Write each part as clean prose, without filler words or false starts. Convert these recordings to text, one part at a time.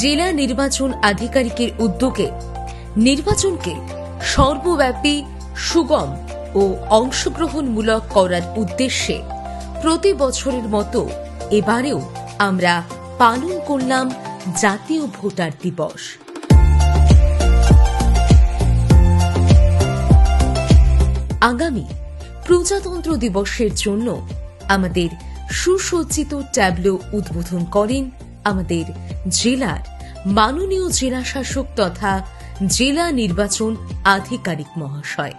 জেলা নির্বাচন আধিকারিকের উদ্যোগে নির্বাচনকে সর্বব্যাপী সুগম ও অংশগ্রহণমূলক করার উদ্দেশ্যে প্রতি বছরের মতো এবারেও আমরা পালন করলাম জাতীয় ভোটার দিবস। আগামী প্রজাতন্ত্র দিবসের জন্য আমাদের সুসজ্জিত ট্যাবলো উদ্বোধন করেন আমাদের জেলার মাননীয় জেলাশাসক তথা জেলা নির্বাচন আধিকারিক মহাশয়।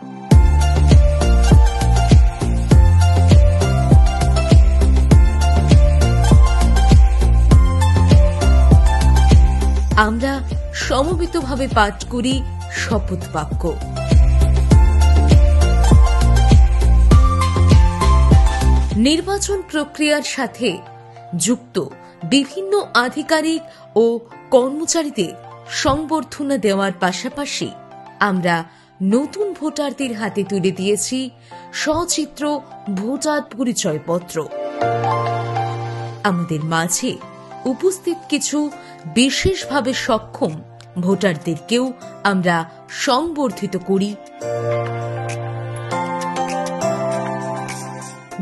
আমরা সমবেতভাবে পাঠ করি শপথ বাক্য। নির্বাচন প্রক্রিয়ার সাথে যুক্ত বিভিন্ন আধিকারিক ও কর্মচারীদের সংবর্ধনা দেওয়ার পাশাপাশি আমরা নতুন ভোটারদের হাতে তুলে দিয়েছি সচিত্র ভোটার পরিচয়পত্র। আমাদের মাঝে উপস্থিত কিছু বিশেষভাবে সক্ষম ভোটারদেরকেও আমরা সংবর্ধিত করি।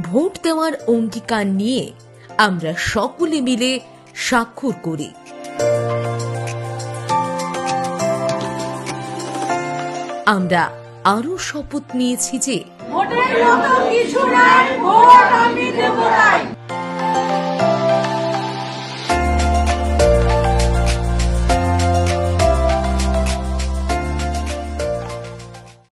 ভোট দেওয়ার অঙ্গীকার নিয়ে আমরা সকলে মিলে স্বাক্ষর করি। আমরা আরো শপথ নিয়েছি যে ভোটের মতো কিছু নাই, ভোট আমি দেব না।